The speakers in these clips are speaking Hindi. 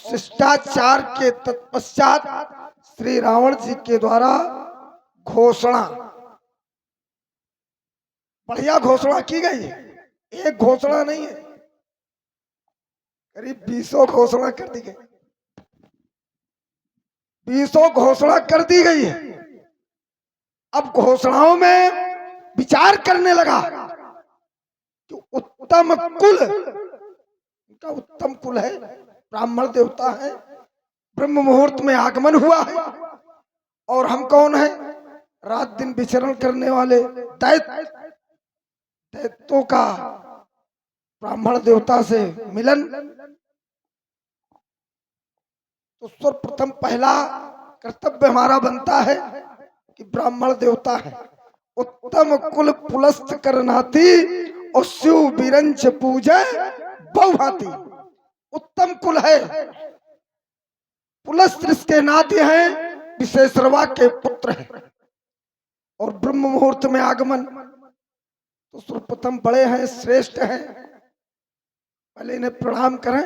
शिष्टाचार के तत्पश्चात श्री रावण जी के द्वारा घोषणा, बढ़िया घोषणा की गई है। एक घोषणा नहीं है, करीब 20 घोषणा कर दी गई, 20 घोषणा कर दी गई है। अब घोषणाओं में विचार करने लगा कि उत्तम कुल, इनका उत्तम कुल है, ब्राह्मण देवता है, ब्रह्म मुहूर्त में आगमन हुआ है, और हम कौन है? रात दिन विचरण करने वाले दैत्यों का ब्राह्मण देवता से मिलन। तो सर्वप्रथम पहला कर्तव्य हमारा बनता है कि ब्राह्मण देवता है, उत्तम कुल पुलस्त करनाती और शिव बिरंच पूजे बहुभांति। उत्तम कुल है, पुलस्त इसके नाते हैं, विशेषरवा के पुत्र है, और ब्रह्म मुहूर्त में आगमन। तो सर्वप्रथम बड़े हैं, श्रेष्ठ हैं, पहले इन्हें प्रणाम करें,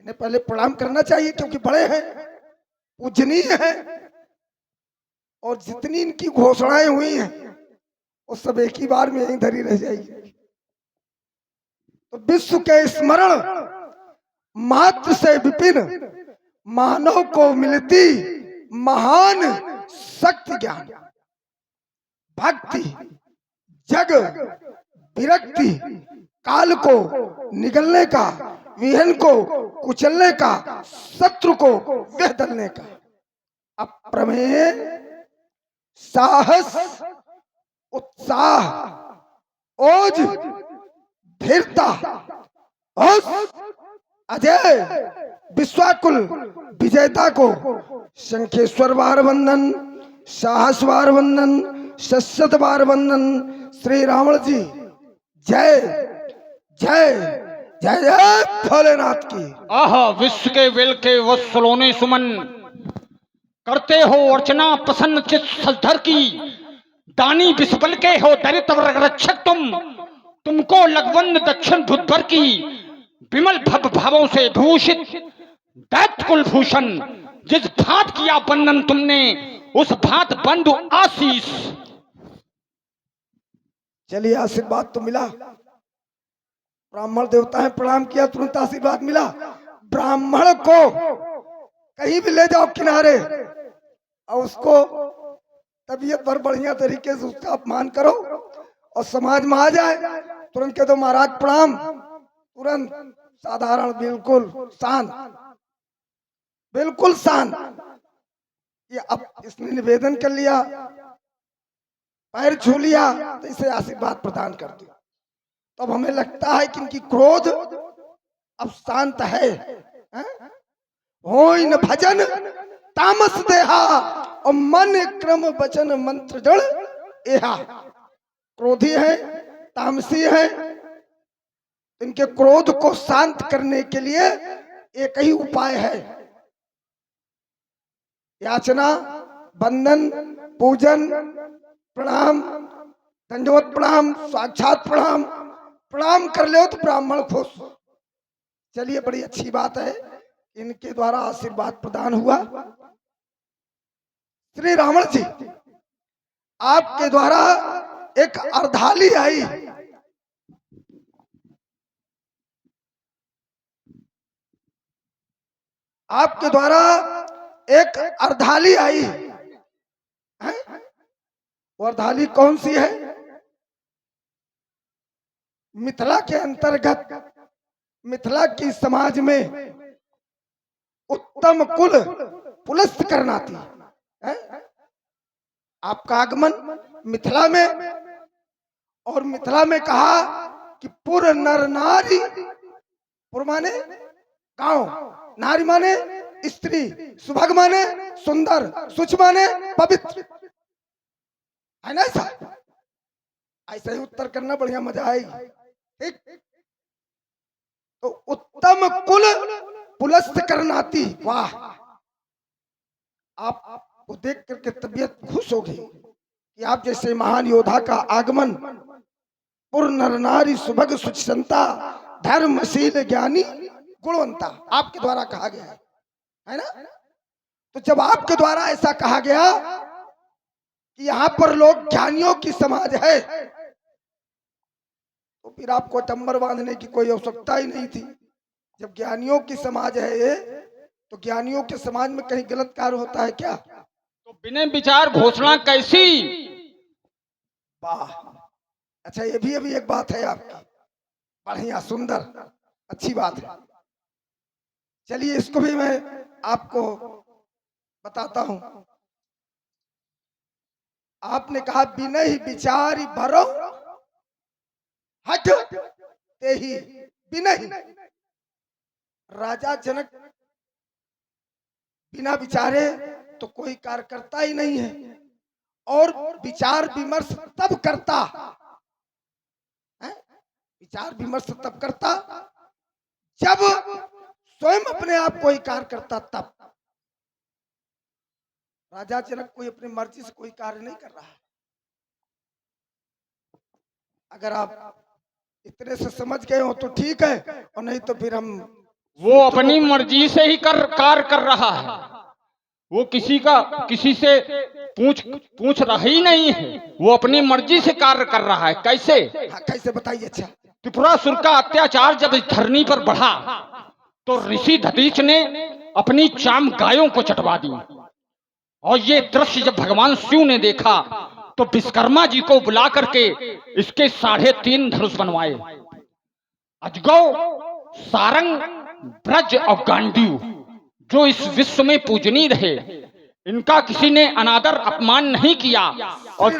इन्हें पहले प्रणाम करना चाहिए क्योंकि बड़े हैं, पूजनीय हैं, और जितनी इनकी घोषणाएं हुई हैं वो सब एक ही बार में यहीं धरी रह जाएगी। तो विश्व के स्मरण मात्र से विपिन मानव को मिलती महान शक्ति ज्ञान, भक्ति, जग विरक्ति, काल को निगलने का, विहन को कुचलने का, शत्रु को बेदलने का अप्रमेय साहस, उत्साह, ओज, धीरता और अजय विश्वाकुल विजेता को शंखेश्वर बार वंदन, साहस बार वंदन, शस्यत बार वंदन। श्री रावण जी जय जय जय जय भोलेनाथ की। आह विश्व के वेल के वत्सलोने सुमन, करते हो अर्चना प्रसन्न चित सधर की, दानी विस्पल के हो दरिद्र वर्ग रक्षक तुमको लगवंद दक्षिण भूधर की, विमल भव भावों से भूषित दैत्य कुलभूषण, जिस भांत किया बंधन तुमने उस भांत बंधु आशीष। चलिए आशीर्वाद तो मिला, ब्राह्मण देवता है, प्रणाम किया, तुरंत आशीर्वाद मिला। ब्राह्मण को कहीं भी ले जाओ किनारे और उसको तबीयत भर बढ़िया तरीके से उसका अपमान करो, और समाज में आ जाए तुरंत कह दो महाराज प्रणाम, तुरंत साधारण, बिल्कुल शांत, बिल्कुल शांत। ये अब इसने निवेदन कर लिया, पैर छू लिया, तो इसे आशीर्वाद प्रदान कर दिया। तो अब हमें लगता है कि इनकी क्रोध अब शांत है। होई न भजन तामस देहा और मन क्रम वचन मंत्र जड़ एहा। क्रोधी है, तामसी है, इनके क्रोध को शांत करने के लिए एक ही उपाय है, याचना, बंधन, पूजन, प्रणाम, दंडवत प्रणाम, साक्षात प्रणाम, प्रणाम कर ले तो ब्राह्मण खुश। चलिए बड़ी अच्छी बात है, इनके द्वारा आशीर्वाद प्रदान हुआ। श्री रावण जी आपके द्वारा एक अर्धाली आई, आपके द्वारा एक अर्धाली आई है? वो अर्धाली कौन सी है? मिथिला के अंतर्गत मिथिला की समाज में उत्तम कुल पुलस्त करनाती है। आपका आगमन मिथिला में, और मिथिला में कहा कि पुर नर नारी, पुर माने गांव, नारी माने स्त्री, सुभग माने सुंदर, सुच माने पवित्र, है ना? ऐसा ही उत्तर करना, बढ़िया मजा आएगी। ठीक, तो उत्तम कुल पुलस्त करनाती, वाह! आपको देख करके तबीयत खुश होगी कि आप जैसे महान योद्धा का आगमन, पुर नर नारी सुभग सुचिसंता, धर्मशील ज्ञानी गुणवंता आपके द्वारा कहा गया है ना। तो जब आपके द्वारा ऐसा कहा गया कि यहाँ पर लोग ज्ञानियों की समाज है, तो फिर आपको टंबर बांधने की कोई आवश्यकता ही नहीं थी। जब ज्ञानियों की समाज है ये, तो ज्ञानियों के समाज में कहीं गलत कार्य होता है क्या? तो बिना विचार घोषणा कैसी? वाह, अच्छा ये भी अभी एक बात है आपकी, बढ़िया सुंदर अच्छी बात है। चलिए इसको भी मैं आपको बताता हूं। आपने कहा बिना ही विचार भरो हट ते ही बिना ही। राजा जनक बिना विचारे तो कोई कार्य करता ही नहीं है, और विचार विमर्श तब करता है, विचार विमर्श तब करता जब स्वयं अपने आप कोई कार्य करता तब। राजा जनक कोई अपनी मर्जी से कोई कार्य नहीं कर रहा है। अगर आप इतने से समझ गए हो तो ठीक है, और नहीं तो फिर हम वो अपनी मर्जी से ही कार्य कर रहा है। वो किसी से पूछ रहा ही नहीं है। वो अपनी मर्जी से कार्य कर रहा है। कैसे? हाँ, कैसे बताइए। अच्छा, त्रिपुरासुर का अत्याचार जब इस धरनी पर बढ़ा तो ऋषि दधीच ने अपनी चाम गायों को चटवा दी, और ये दृश्य जब भगवान शिव ने देखा तो विश्वकर्मा जी को बुला करके इसके 3.5 धनुष बनवाए। अजगौ, सारंग, ब्रज और गांडीव जो इस विश्व में पूजनीय रहे, इनका किसी ने अनादर अपमान नहीं किया। और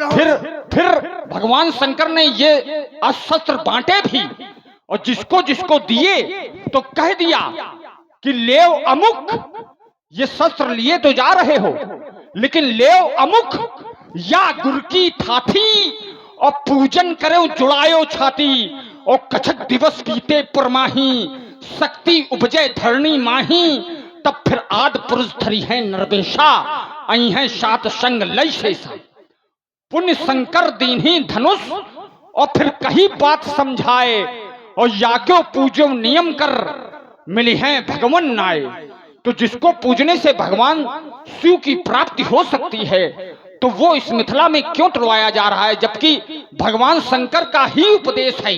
फिर भगवान शंकर ने ये अस्त्र बांटे भी, और जिसको जिसको दिए तो कह दिया कि लेव अमुक, ये शस्त्र लिए तो जा रहे हो, लेकिन लेव अमुक या गुर की थाथी, और पूजन करे जुड़ायो छाती, और कछक दिवस बीते पुरमाही, शक्ति उपजय धरणी माही, तब फिर आद पुरुष धरी है नरवेशा, आई है सात संग लय शेषा। पुण्य शंकर दीन्ही धनुष, और फिर कही बात समझाए, और याज्ञो पूजो नियम कर, मिली है भगवान नाय। तो जिसको पूजने से भगवान शिव की प्राप्ति हो सकती है, तो वो इस मिथिला में क्यों टलवाया जा रहा है, जबकि भगवान शंकर का ही उपदेश है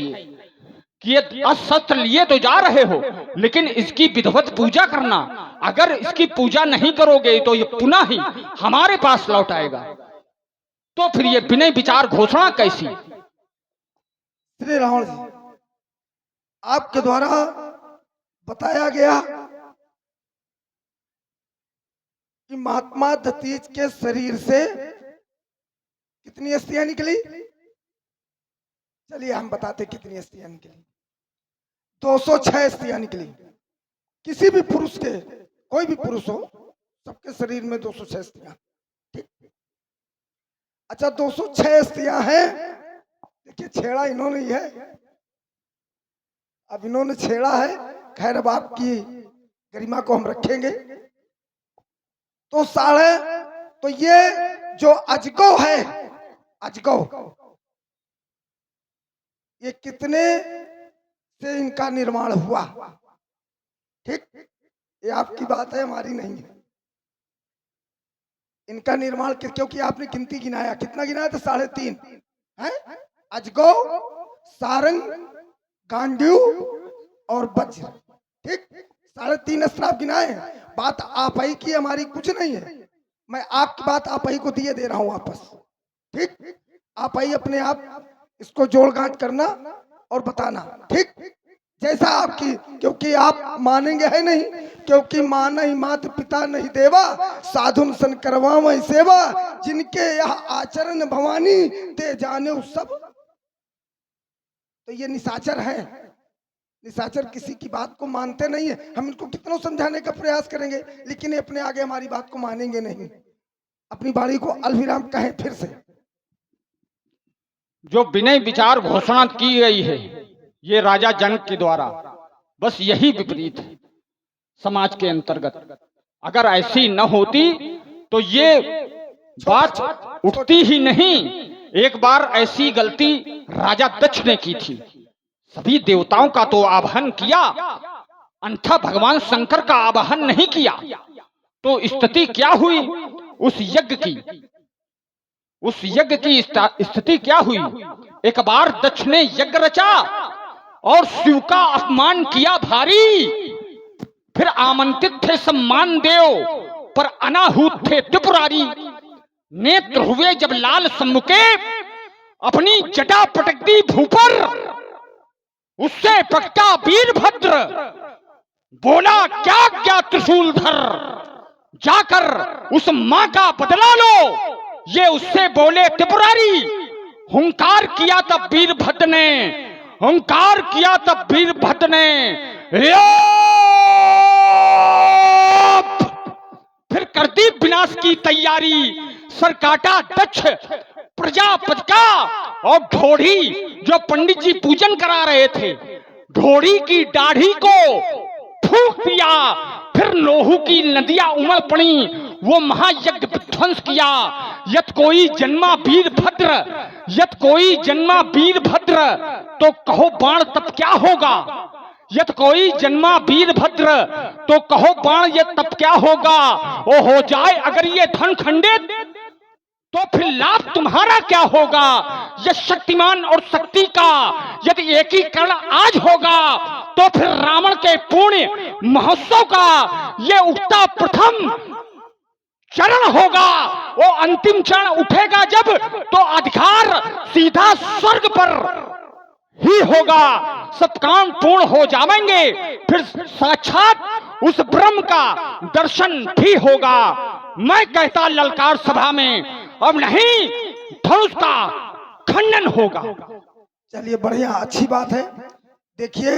कि ये अस्त्र लिए तो जा रहे हो, लेकिन इसकी विधिवत पूजा करना। अगर इसकी पूजा नहीं करोगे तो ये पुनः ही हमारे पास लौट आएगा। तो फिर ये बिना विचार घोषणा कैसी? श्री रावण जी, आपके द्वारा बताया गया कि महात्मा दधीच के शरीर से कितनी अस्थियां निकली। चलिए हम बताते कितनी अस्थियां निकली। 206 अस्थियां निकली। किसी भी पुरुष के, कोई भी पुरुष हो, सबके शरीर में 206 अस्थियां। ठीक। अच्छा, 206 अस्थियां हैं। देखिए छेड़ा इन्होंने ही है, अब इन्होंने छेड़ा है। खैर अब आपकी गरिमा को हम रखेंगे। तो ये जो अजगौ है, अजगौ, ये कितने से इनका निर्माण हुआ? ठीक, ये आपकी बात है, हमारी नहीं है। इनका निर्माण क्योंकि आपने गिनती गिनाया, कितना गिनाया था? 3.5 है। अजगौ, सारंग, गांडीव और वज्र। ठीक, 3.5 अस्त्र आप गिनाए हैं। बात आप ही की, हमारी कुछ नहीं है। मैं आपकी बात आप ही को दिए दे रहा हूं वापस। ठीक, आप ही अपने आप इसको जोड़ गांठ करना और बताना। ठीक, जैसा आपकी, क्योंकि आप मानेंगे है नहीं, क्योंकि माना ही मात पिता नहीं देवा, साधुन सन करवावै सेवा, जिनके यह आचरण भवानी ते जाने सब। तो ये निशाचर है। निशाचर किसी की बात को मानते नहीं है। हम इनको कितना समझाने का प्रयास करेंगे, लेकिन ये अपने आगे हमारी बात को मानेंगे नहीं। अपनी बाणी को अलविराम कहें फिर से। जो बिना विचार घोषणा की गई है ये राजा जनक के द्वारा, बस यही विपरीत है समाज के अंतर्गत। अगर ऐसी न होती तो ये बात उठती ही नहीं। एक बार ऐसी गलती राजा दक्ष ने की थी। सभी देवताओं का तो आह्वान किया अन्यथा भगवान शंकर का आवाहन नहीं किया तो स्थिति क्या हुई उस यज्ञ की? उस यज्ञ की स्थिति क्या हुई? एक बार दक्ष ने यज्ञ रचा और शिव का अपमान किया भारी। फिर आमंत्रित थे सम्मान देव, पर अनाहूत थे त्रिपुरारी। नेत्र हुए जब लाल सम्मुखे, अपनी जटा पटक दी भू पर। उससे पकता वीरभद्र, बोला क्या क्या त्रिशूलधर, जाकर उस मां का बदला लो। ये उससे बोले त्रिपुरारी। हुंकार किया तब वीरभद्र ने, हुंकार किया तब वीरभद्र ने, फिर कर दी विनाश की तैयारी। सर काटा दक्ष प्रजापति का, और ढोढ़ी जो पंडित जी पूजन करा रहे थे, ढोढ़ी की दाढ़ी को फूंक दिया। फिर लोहू की नदियां उमड़ पड़ी, वो महायज्ञ विध्वंस किया। यत कोई जन्मा वीरभद्र, यत कोई जन्मा वीरभद्र, तो कहो बाण तब क्या होगा। यत कोई जन्मा वीरभद्र, तो कहो बाण ये तब क्या होगा। ओ हो जाए अगर ये धन खंडित, तो फिर लाभ तुम्हारा क्या होगा। यह शक्तिमान और शक्ति का यदि एकीकरण आज होगा, तो फिर रावण के पुण्य महोत्सव का ये उठता प्रथम चरण होगा। वो अंतिम चरण उठेगा जब, तो अधिकार सीधा स्वर्ग पर ही होगा। सब काम पूर्ण हो जाएंगे, फिर साक्षात उस ब्रह्म का दर्शन भी होगा। मैं कहता ललकार सभा में, अब नहीं धनुष का खंडन होगा। चलिए बढ़िया, अच्छी बात है। देखिए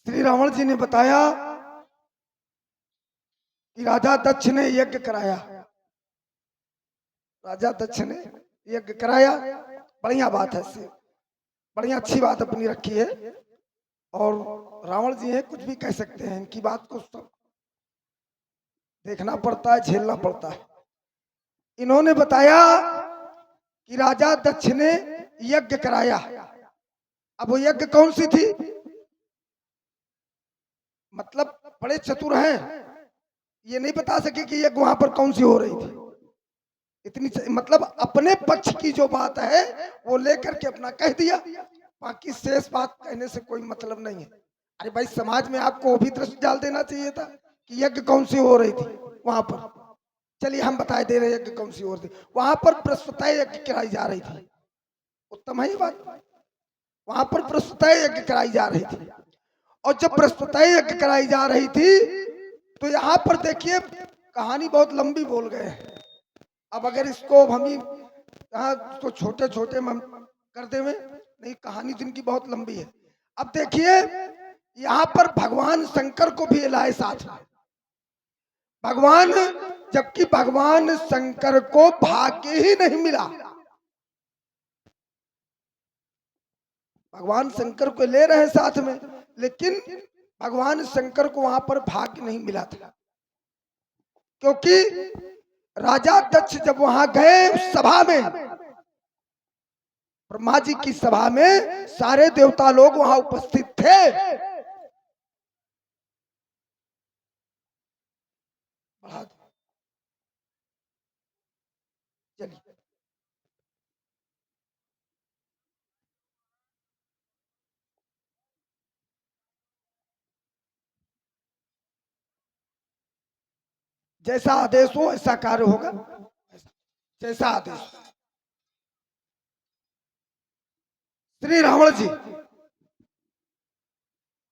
श्री रावण जी ने बताया कि राजा दक्ष ने यज्ञ कराया, राजा दक्ष ने यज्ञ कराया। बढ़िया बात है, बढ़िया अच्छी बात अपनी रखी है। और रावण जी है, कुछ भी कह सकते हैं, इनकी बात को सब देखना पड़ता है, झेलना पड़ता है। इन्होंने बताया कि राजा दक्ष ने यज्ञ कराया। अब वो यज्ञ कौन सी थी, मतलब बड़े चतुर हैं, ये नहीं बता सके कि यज्ञ वहां पर कौन सी हो रही थी। इतनी मतलब अपने पक्ष की जो बात है वो लेकर के अपना कह दिया, बाकी शेष बात कहने से कोई मतलब नहीं है। अरे भाई, समाज में आपको वो भी दृष्टि डाल देना चाहिए था कि यज्ञ कौन सी हो रही थी वहां पर। चलिए हम बता दे रहे यज्ञ कौन सी हो रही थी। वहां पर प्रस्तुता यज्ञ कराई जा रही थी। उत्तम है ये बात। वहां पर प्रस्तुता यज्ञ कराई जा रही थी, और जब प्रस्तुता यज्ञ कराई जा रही थी तो यहाँ पर देखिए कहानी बहुत लंबी बोल गए हैं। अब अगर इसको हम ही यहाँ तो छोटे छोटे कर दे में, नहीं, कहानी जिनकी बहुत लंबी है। अब देखिए यहाँ पर भगवान शंकर को भी लाए साथ में। भगवान, जबकि भगवान शंकर को भाग्य ही नहीं मिला। भगवान शंकर को ले रहे साथ में, लेकिन भगवान शंकर को वहां पर भाग्य नहीं मिला था, क्योंकि राजा दक्ष जब वहां गए उस सभा में, ब्रह्मा जी की सभा में, सारे देवता लोग वहां उपस्थित थे। चलिए जैसा आदेश हो ऐसा कार्य होगा, जैसा आदेश। श्री रावण जी,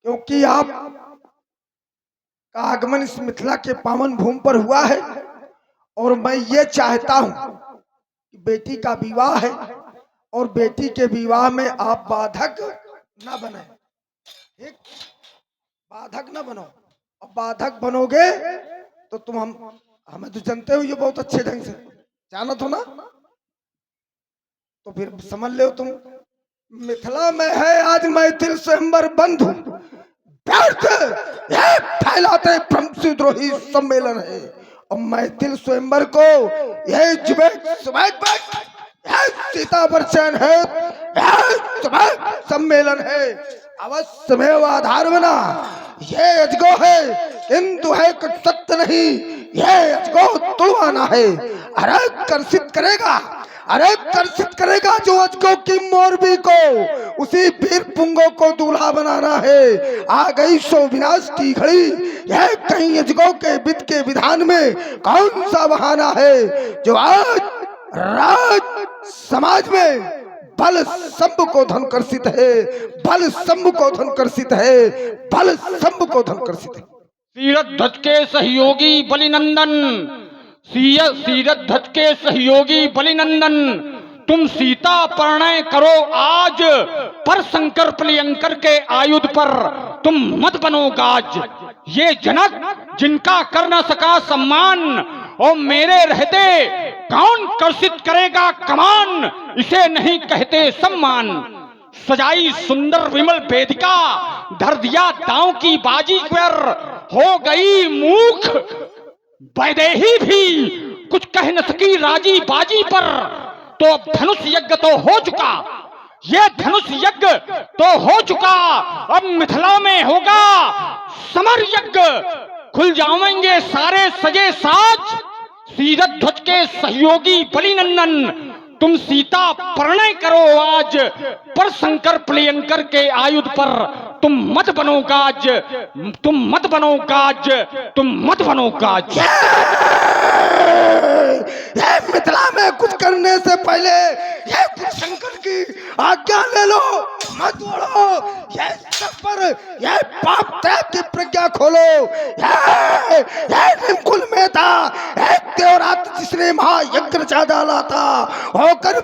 क्योंकि आप का आगमन इस मिथिला के पावन भूमि पर हुआ है, और मैं ये चाहता हूं कि बेटी का विवाह है, और बेटी के विवाह में आप बाधक न बने। ठीक, बाधक न बनो। और बाधक बनोगे तो तुम हमें तो जानते हो ये बहुत अच्छे ढंग से, जानत हो ना, तो फिर समझ लो तुम। मिथिला में है आज मैथिल स्वयंवर बंधु, व्यर्थ फैलाते ब्रह्मद्रोही सम्मेलन है। और मैथिल स्वयंवर को यह सीता वर्चन है, सम्मेलन है। अवश्य में आधार बना ये अजगो है, किंतु है कुछ सत्य नहीं। ये अजगो तुड़वाना है। अरे कर्षित करेगा, अरे कर्षित करेगा जो अजगो की मोरबी को, उसी वीर पुंगो को दूल्हा बनाना है। आ गई सो विनाश की घड़ी। यह कहीं अजगो के विद के विधान में कौन सा बहाना है जो आज राज समाज में बल संभ को धन कर्षित है, बल संभ को धन कर्षित है, बल संभ को धन कर्षित है। सीरत ध्वज के सहयोगी बलिनंदन, सीरत ध्वज के सहयोगी बलिनंदन, तुम सीता परिणय करो आज, पर शंकर प्रियंकर के आयुध पर तुम मत बनो गाज। ये जनक जिनका कर न सका सम्मान, और मेरे रहते कौन कर्षित करेगा कमान, इसे नहीं कहते सम्मान। सजाई सुंदर विमल वेदिका, धर दिया दांव की बाजी पर, हो गई मूख वैदेही भी कुछ कह न सकी राजी बाजी पर। तो अब धनुष यज्ञ तो हो चुका, ये धनुष यज्ञ तो हो चुका, अब मिथिला में होगा समर यज्ञ। खुल जाएंगे सारे सजे साज, सीरत ध्वज के सहयोगी बलिनंदन, तुम सीता परिणय करो आज, पर शंकर प्रियंकर के आयुध पर तुम मत बनो गाज, तुम मत बनो गाज, तुम मत बनो गाज। ये मिथिला में कुछ करने से पहले ये शंकर की आज्ञा ले लो, मत बोलो। ये सब पर ये पाप त्याग की प्रज्ञा खोलो। ये निमकुल में था एक देवरात जिसने महायज्ञ रचा डाला था, होकर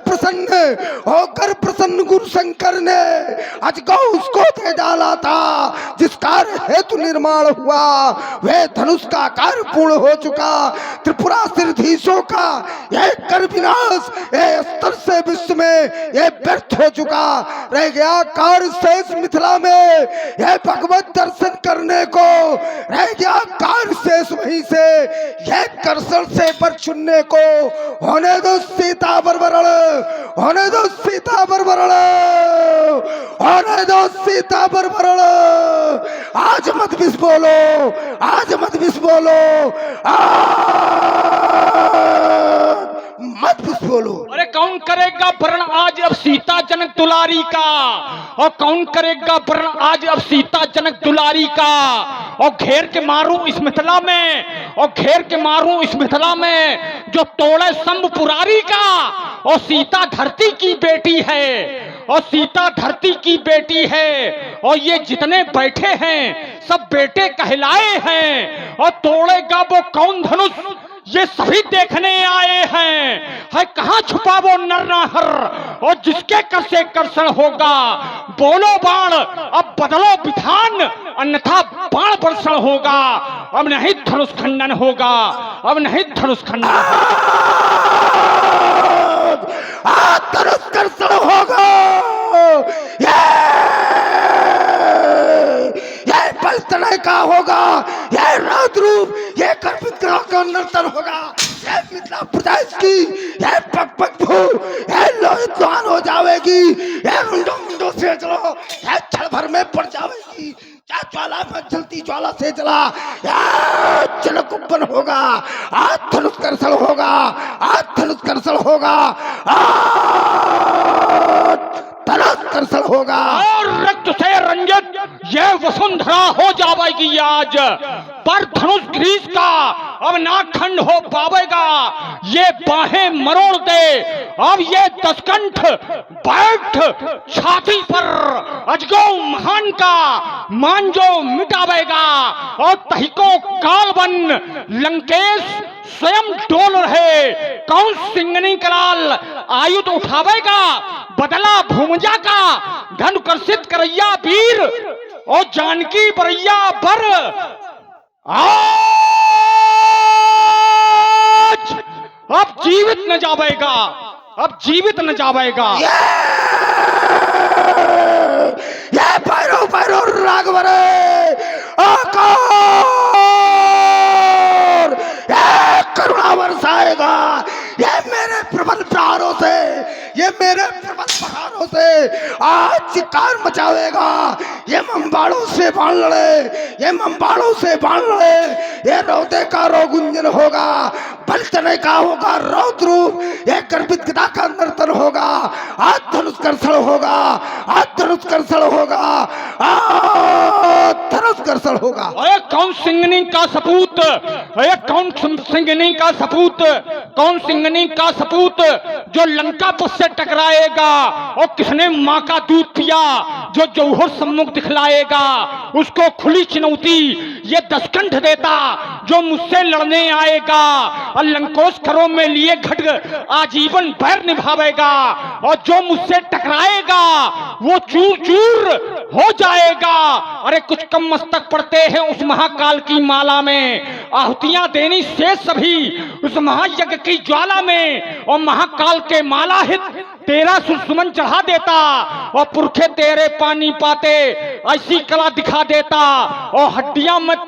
प्रसन्न गुरु शंकर ने अजगौ उसको दे डाला था। जिस कार्य हेतु निर्माण हुआ वह धनुष का कार्य पूर्ण हो चुका। त्रिपुरा सिरधीशों का यह कर विनाश यह स्तर से विश्व में यह व्यर्थ हो चुका। रह गया कार्य शेष मिथिला में यह भगवत दर्शन करने को, रह गया कार्य शेष वहीं से यह कर्षण से पर चुनने को। होने दो सीता बरबरण, होने दो सीता बरबरण, होने दो सीता बरबरण। आज मत बिस बोलो, आज मत बिस बोलो, मत बिस बोलो। अरे कौन करेगा वर्ण आज अब सीता जनक दुलारी का, और कौन करेगा वर्ण आज अब सीता जनक दुलारी का। और घेर के मारूं इस मिथिला में, और घेर के मारूं इस मिथिला में जो तोड़े शंभ पुरारी का। और सीता धरती की बेटी है, और सीता धरती की बेटी है, और ये जितने बैठे हैं सब बेटे कहलाए हैं। और तोड़ेगा वो कौन धनुष ये सभी देखने आए हैं, है कहाँ छुपा वो नरनाहर, और जिसके कर से कर्षण होगा। बोलो बाण अब बदलो विधान, अन्यथा बाण वर्षण होगा। अब नहीं धनुष खंडन होगा, अब नहीं धनुष खंडन, धनुष कर्षण होगा। बलतनय का होगा, यह रात रूप, यह गर्भित ग्रह का नर्तन होगा। यह मिथिला प्रदेश की यह पग पग भू यह लोहित लोहान हो जाएगी। यह रुंडो मुंडो से चलो, यह क्षण भर में पड़ जाएगी। क्या ज्वाला में जलती ज्वाला से जला, यह जलकुंभन होगा। आज धनुष कर्षण होगा, आज धनुष कर्षण होगा, धनुष कर्षण होगा। और रक्त से रंजित यह वसुंधरा हो जाएगी आज, पर धनुष ग्रीस का अब ना खंड हो पावेगा। ये बाहें मरोड़ दे अब ये दसकंठ बैठ छाती पर, अजगौ महान का मान जो मिटावेगा। और तहिको कालबन लंकेश स्वयं डोल रहे, कौन सिंगनी कराल आयुध उठावेगा। बदला भूमजा का धन कर्षित करैया वीर, और जानकी बरैया बर आज अब जीवित न जावेगा, अब जीवित न जावेगा। ये भैरव भैरव राघवरे करुणा बरसाएगा। ये मेरे प्रबल प्रहारों से, ये मेरे प्रबल प्रहारों से आज चिकार मचावेगा। ये मंबाड़ों से बाण लड़े, ये मंबाड़ों से बाण लड़े, ये रौदे का रोगुंजन होगा, बलतने का होगा रौद्र, ये गर्भित गदा का नर्तन होगा, आज धनुष कर्षण होगा, आज धनुष कर्षण होगा, आज धनुष कर्षण होगा। अरे कौन सिंगनी का सपूत, अरे कौन सिंगनी का सपूत, कौन सिंगनी का सपूत जो लंका पुर से टकराएगा, और किसने माँ का दूध पिया जो जौहर सम्मुख दिखलाएगा। उसको खुली चुनौती ये दसकंठ देता जो मुझसे लड़ने आएगा, और लंकोश खरों में लिए खड्ग आजीवन बैर निभावेगा, और जो मुझसे टकराएगा वो चूर चूर हो जाएगा। अरे कुछ कम मस्तक पड़ते हैं उस महाकाल की माला में, आहुतियां देनी शेष सभी उस महायज्ञ की ज्वाला में, और महाकाल के माला हित तेरा सुमन चढ़ा देता, और पुरखे तेरे पानी पाते ऐसी कला दिखा देता, और हड्डियां में